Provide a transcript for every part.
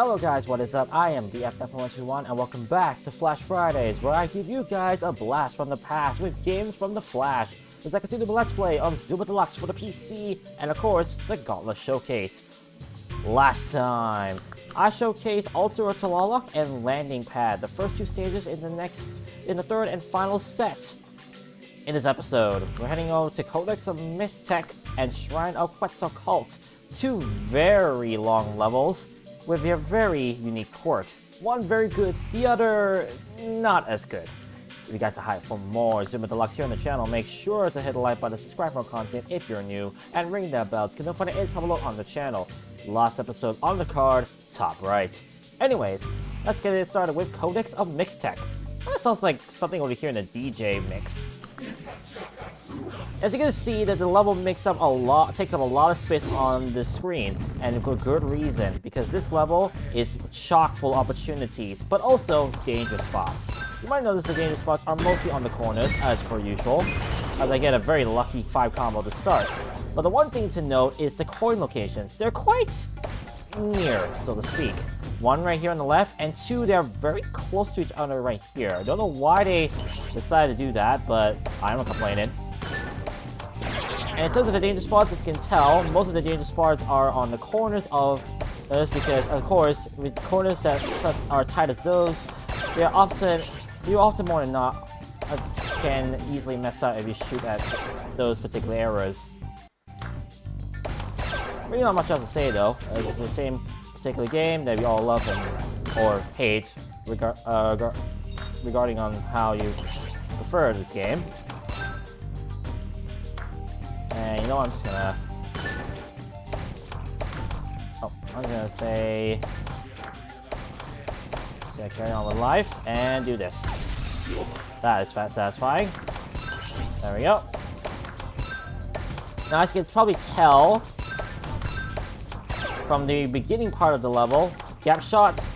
Hello guys, what is up? I am the FF121 and welcome back to Flash Fridays, where I give you guys a blast from the past with games from the Flash, as I continue the Let's Play of Zuma Deluxe for the PC, and of course, the Gauntlet Showcase. Last time, I showcased Altar of Tlaloc and Landing Pad, the first two stages in the third and final set. In this episode, we're heading over to Codex of Mixtec and Shrine of Quetzalcoatl, two very long levels with their very unique quirks. One very good, the other not as good. If you guys are hyped for more Zuma Deluxe here on the channel, make sure to hit the like button, subscribe for more content if you're new, and ring that bell to notify the info below on the channel. Last episode on the card, top right. Anyways, let's get it started with Codex of Mixtec. That sounds like something over here in the DJ mix. As you can see, that the level takes up a lot of space on the screen, and for good reason, because this level is chock full of opportunities, but also danger spots. You might notice the danger spots are mostly on the corners, as per usual, as I get a very lucky 5 combo to start. But the one thing to note is the coin locations. They're quite near, so to speak. One right here on the left, and two, they're very close to each other right here. I don't know why they decided to do that, but I'm not complaining. And in terms of the danger spots, as you can tell, most of the danger spots are on the corners of this, because of course, with corners that are tight as those, you often more than not can easily mess up if you shoot at those particular areas. Really not much else to say though. This is the same particular game that we all love or hate regarding on how you prefer this game. And you know what, I'm gonna say carry on with life and do this. That is fast satisfying. There we go. Now as you can probably tell from the beginning part of the level, gap shots,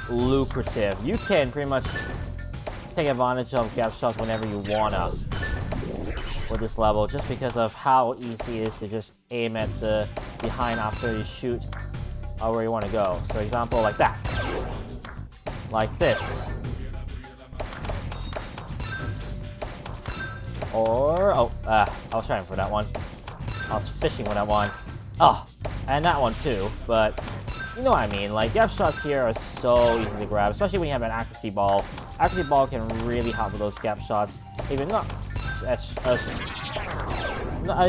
lucrative. You can pretty much take advantage of gap shots whenever you wanna with this level, just because of how easy it is to just aim at the behind after you shoot where you want to go. So example like that. Like this. Or, I was trying for that one. I was fishing with that one. Oh, and that one too, but you know what I mean. Like, gap shots here are so easy to grab, especially when you have an accuracy ball. Accuracy ball can really help with those gap shots, even not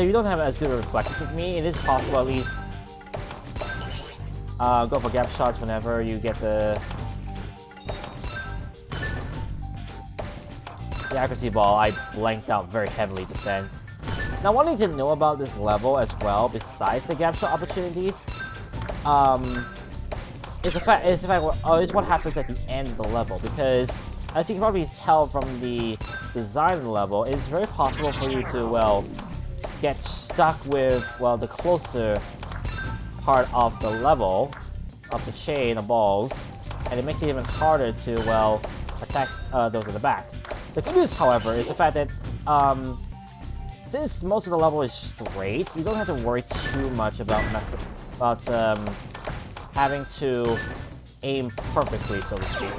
you don't have as good a reflexes as me. It is possible at least go for gap shots whenever you get the accuracy ball. I blanked out very heavily just then. Now, one thing to know about this level as well, besides the gap shot opportunities, is what happens at the end of the level, because as you can probably tell from the design of the level, it's very possible for you to, well, get stuck with, well, the closer part of the level, of the chain of balls, and it makes it even harder to, well, attack those at the back. The good news, however, is the fact that, since most of the level is straight, you don't have to worry too much about having to aim perfectly, so to speak.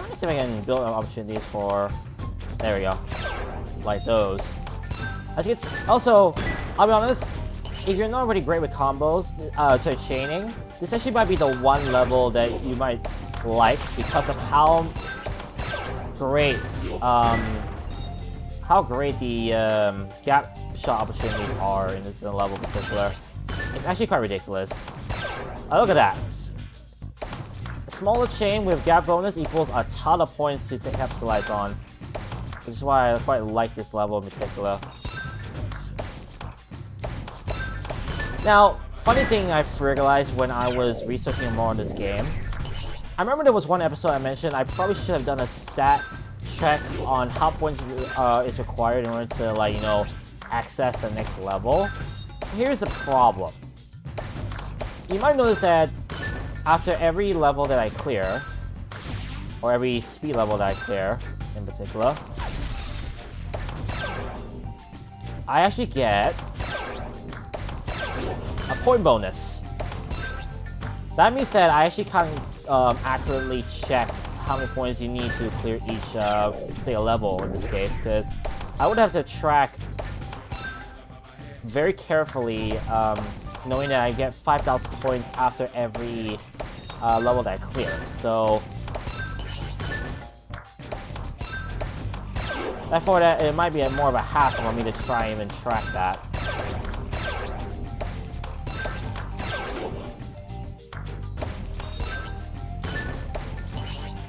Let's see if I can build up opportunities for. There we go, like those. As you can also, I'll be honest, if you're not really great with combos, chaining, this actually might be the one level that you might like because of how great the gap shot opportunities are in this level in particular. It's actually quite ridiculous. Look at that. Smaller chain with gap bonus equals a ton of points to capitalize on, which is why I quite like this level in particular. Now, funny thing I realized when I was researching more on this game, I remember there was one episode I mentioned I probably should have done a stat check on how points is required in order to, like, you know, access the next level. Here's the problem. You might notice that after every level that I clear, or every speed level that I clear in particular, I actually get a point bonus. That means that I actually can't accurately check how many points you need to clear each say a level in this case, because I would have to track very carefully, knowing that I get 5,000 points after every level that I clear. So therefore, that it might be more of a hassle for me to try and even track that.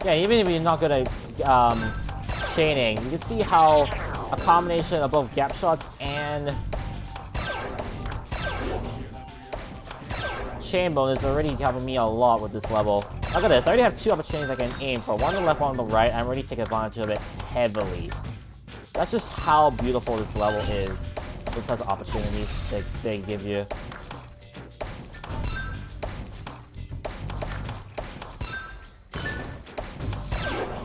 Yeah, even if you're not good at chaining, you can see how a combination of both gap shots and chain bonus already helping me a lot with this level. Look at this, I already have 2 opportunities I can aim for. One on the left, one on the right. I'm already taking advantage of it heavily. That's just how beautiful this level is. What types of opportunities they give you.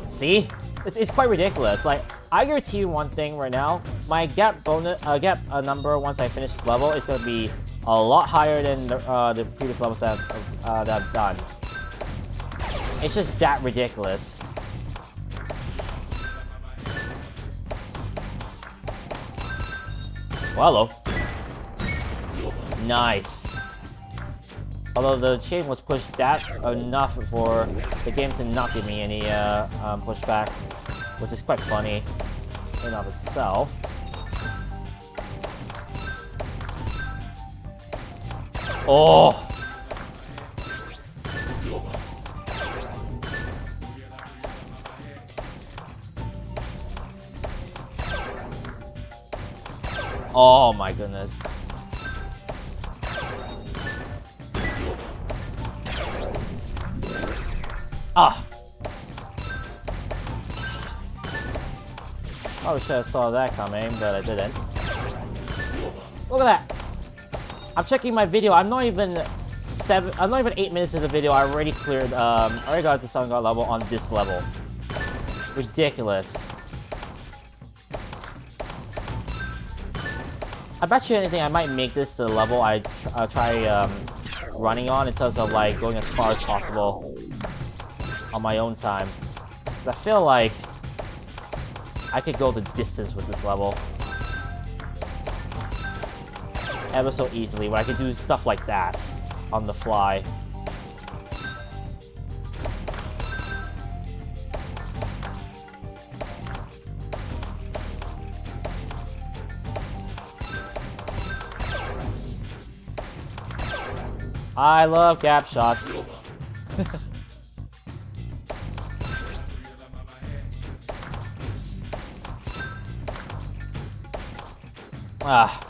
See? It's quite ridiculous. Like, I guarantee you one thing right now. My gap bonus, number once I finish this level is gonna be a lot higher than the previous levels that I've done. It's just that ridiculous. Well, hello. Nice. Although the chain was pushed that enough for the game to not give me any pushback, which is quite funny in and of itself. Oh! Oh my goodness. Ah! Probably should have saw that coming, but I didn't. Look at that! I'm checking my video. I'm not even 8 minutes into the video. I already cleared. I already got the Sun God level on this level. Ridiculous. I bet you anything, I might make this the level I try running on in terms of like going as far as possible on my own time. 'Cause I feel like I could go the distance with this level ever so easily, where I could do stuff like that on the fly. I love gap shots. Ah.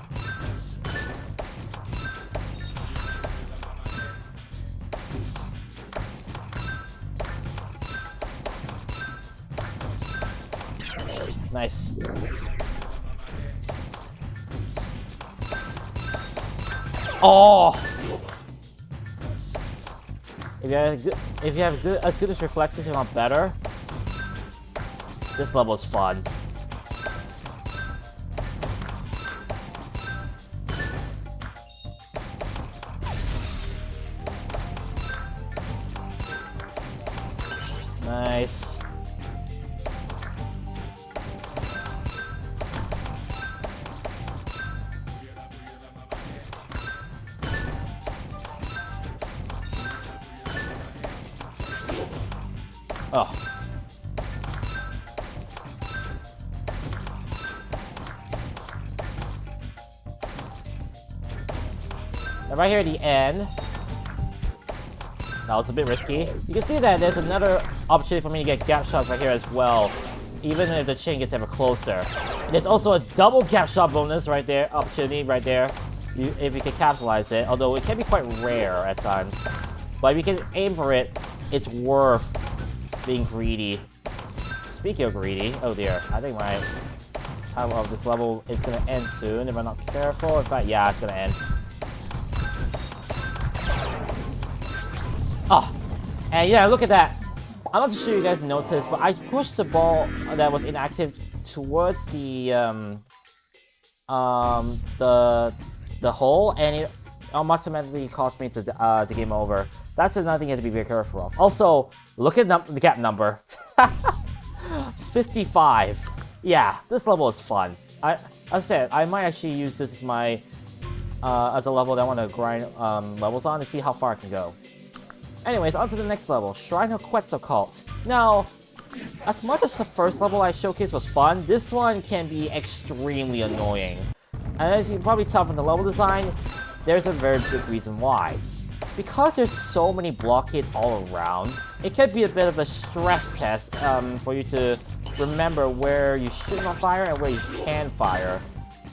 Nice. Oh. If you have as good as reflexes, if not better, this level is fun. Nice. Oh. Now right here at the end, now it's a bit risky. You can see that there's another opportunity for me to get gap shots right here as well, even if the chain gets ever closer. And there's also a double gap shot bonus right there, opportunity right there, if you can capitalize it, although it can be quite rare at times. But if you can aim for it, it's worth being greedy. Speaking of greedy, oh dear, I think my time of this level is gonna end soon if I'm not careful. In fact, yeah, it's gonna end. Oh, and yeah, look at that. I'm not sure you guys noticed, but I pushed the ball that was inactive towards the the hole, and it automatically caused me to the game over. That's another thing you have to be very careful of. Also, look at the gap number. 55. Yeah, this level is fun. As I said, I might actually use this as my as a level that I want to grind levels on to see how far I can go. Anyways, on to the next level, Shrine of Quetzalcoatl. Now, as much as the first level I showcased was fun, this one can be extremely annoying. And as you can probably tell from the level design, there's a very big reason why. Because there's so many blockades all around, it can be a bit of a stress test for you to remember where you should not fire and where you can fire.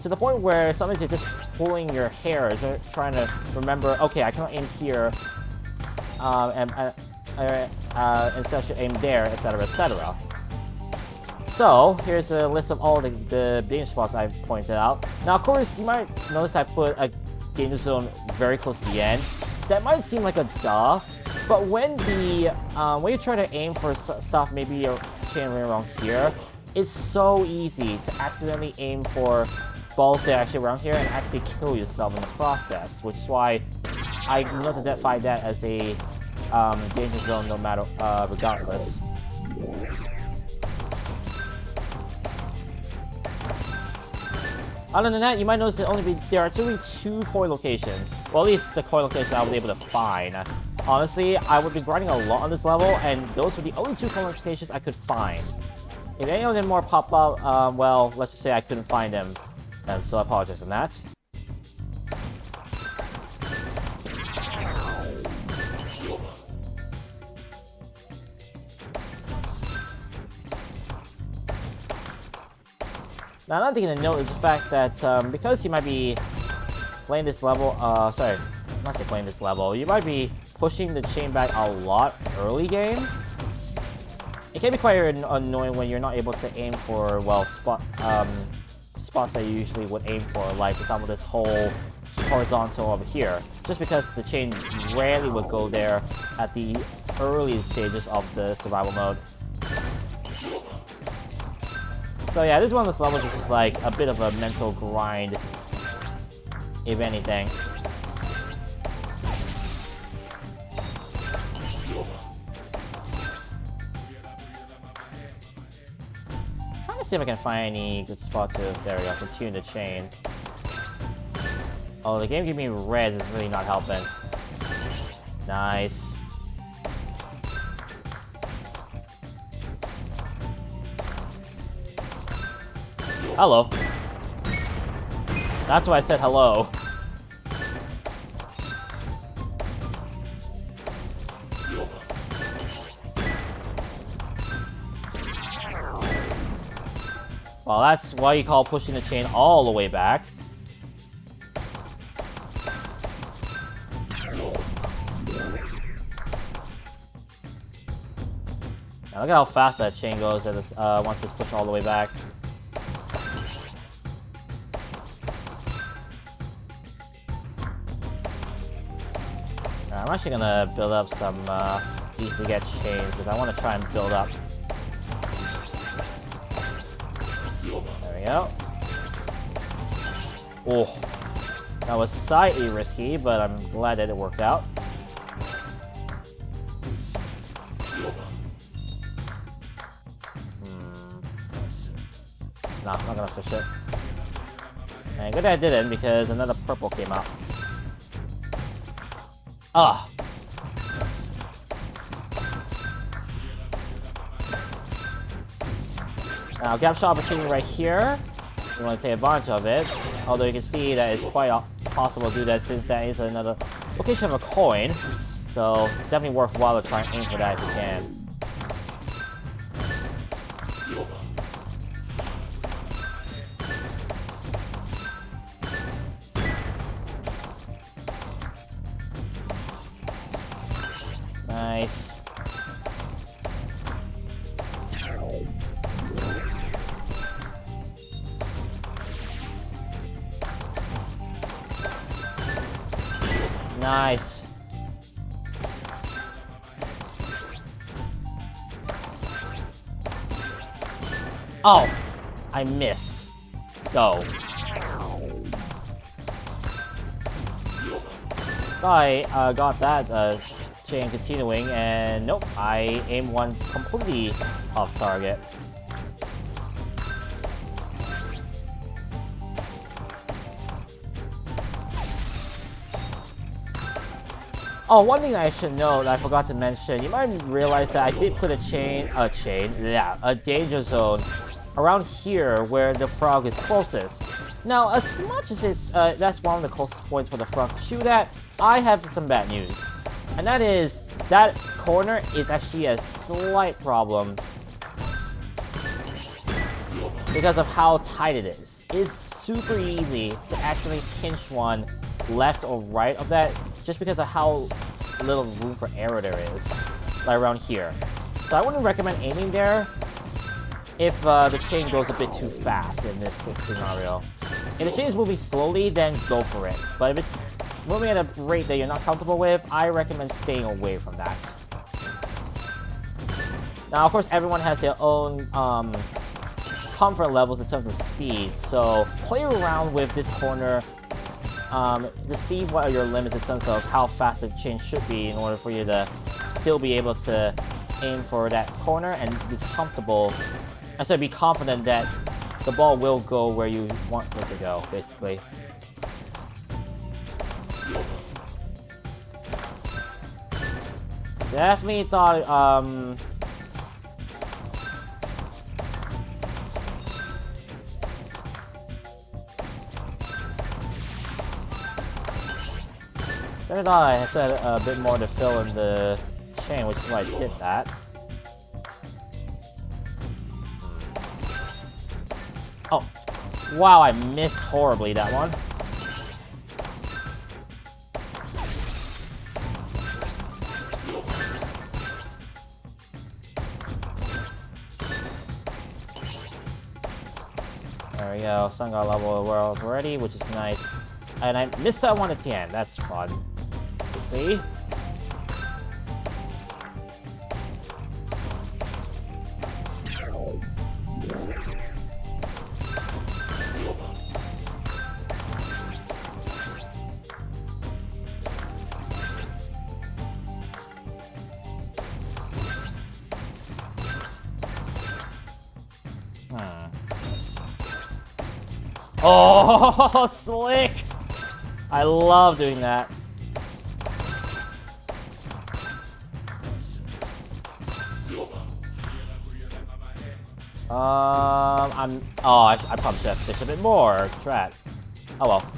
To the point where sometimes you're just pulling your hair, trying to remember, okay, I cannot aim here, instead I should aim there, etc, etc. So, here's a list of all the danger spots I've pointed out. Now, of course, you might notice I put a danger zone very close to the end. That might seem like a duh, but when you try to aim for stuff, maybe you're chaining around here, it's so easy to accidentally aim for balls that are actually around here and actually kill yourself in the process, which is why I notify that as a danger zone no matter regardless. Other than that, you might notice that there are only 2 koi locations. Well, at least the koi location I was able to find. Honestly, I would be grinding a lot on this level, and those were the only 2 koi locations I could find. If any of them more pop up, well, let's just say I couldn't find them. And so I apologize on that. Now, another thing to note is the fact that because you might be playing this level, sorry, not say playing this level, you might be pushing the chain back a lot early game. It can be quite annoying when you're not able to aim for, well, spots that you usually would aim for, like for example this whole horizontal over here, just because the chain rarely would go there at the early stages of the survival mode. So yeah, this is one of those levels which is like a bit of a mental grind, if anything. Trying to see if I can find any good spot to, there we go, continue the chain. Oh, the game giving me red is really not helping. Nice. Hello. That's why I said hello. Well, that's why you call pushing the chain all the way back. Now look at how fast that chain goes at this, once it's pushed all the way back. I'm actually gonna build up some easy to get chains because I want to try and build up. There we go. Oh, that was slightly risky, but I'm glad that it worked out. Nah, I'm not gonna fish it. And good I didn't because another purple came out. Ah. Now, gap shot opportunity right here. You want to take advantage of it. Although you can see that it's quite possible to do that since that is another location of a coin. So, definitely worthwhile to try and aim for that if you can. Nice. Nice. Oh, I missed. Go. I got that chain continuing, and nope, I aimed one completely off target. Oh, one thing I should note, I forgot to mention, you might realize that I did put a danger zone around here where the frog is closest. Now, as much as that's one of the closest points for the frog to shoot at, I have some bad news. And that is, that corner is actually a slight problem because of how tight it is. It's super easy to actually pinch one left or right of that just because of how little room for error there is, like around here. So I wouldn't recommend aiming there if the chain goes a bit too fast in this scenario. If the chain is moving slowly, then go for it. But if it's moving at a rate that you're not comfortable with, I recommend staying away from that. Now, of course, everyone has their own comfort levels in terms of speed, so play around with this corner to see what are your limits in terms of how fast the chain should be in order for you to still be able to aim for that corner and be comfortable. I said be confident that the ball will go where you want it to go, basically. Definitely thought, I thought I said a bit more to fill in the chain, which is why I did that. Oh, wow, I missed horribly that one. There we go, Sun got level the world already, which is nice. And I missed that one at the end, that's fun. You see? Oh, slick! I love doing that. I probably should have fished a bit more. Drat. Oh well.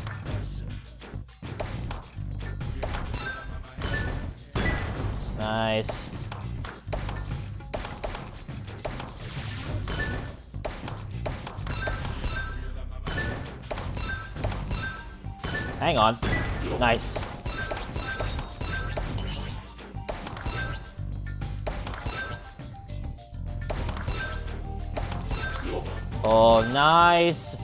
Nice. Hang on. Nice. Oh, nice.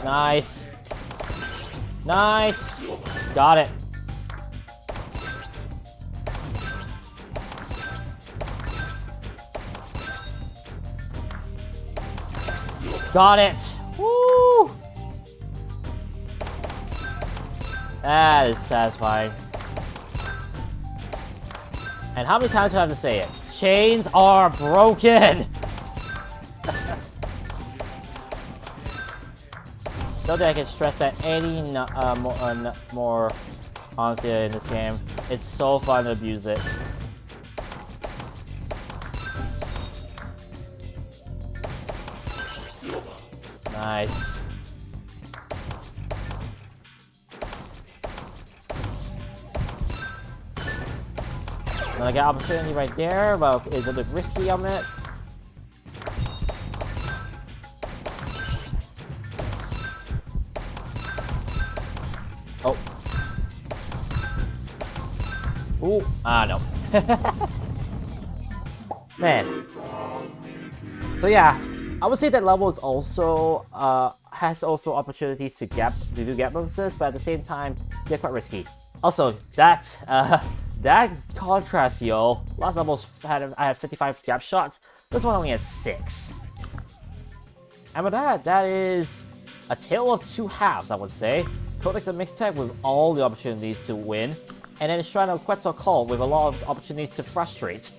Nice. Nice. Got it. Got it. Woo! That is satisfying. And how many times do I have to say it? Chains are broken! Don't think I can stress that any more honestly in this game. It's so fun to abuse it. Nice. I got opportunity right there, but it's a bit risky on it. Oh. Ooh. Ah, no. Man. So yeah, I would say that level is also has also opportunities to do gap bonuses, but at the same time, they're quite risky. Also, that That contrast, yo. Last levels I had 55 gap shots. This one only had 6. And with that is a tale of two halves, I would say. Codex and Mixtec with all the opportunities to win, and then Shrine of Quetzalcoatl with a lot of opportunities to frustrate.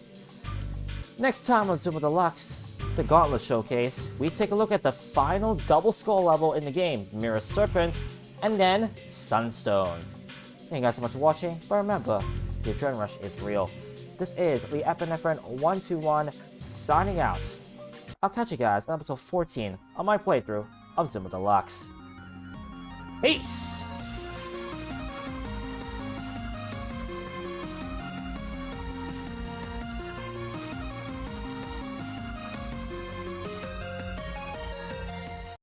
Next time on Zuma Deluxe, the Gauntlet Showcase, we take a look at the final double skull level in the game, Mirror Serpent, and then Sunstone. Thank you guys so much for watching, but remember, the adrenaline rush is real. This is the Epinephrine 121 signing out. I'll catch you guys on episode 14 on my playthrough of Zuma Deluxe. Peace!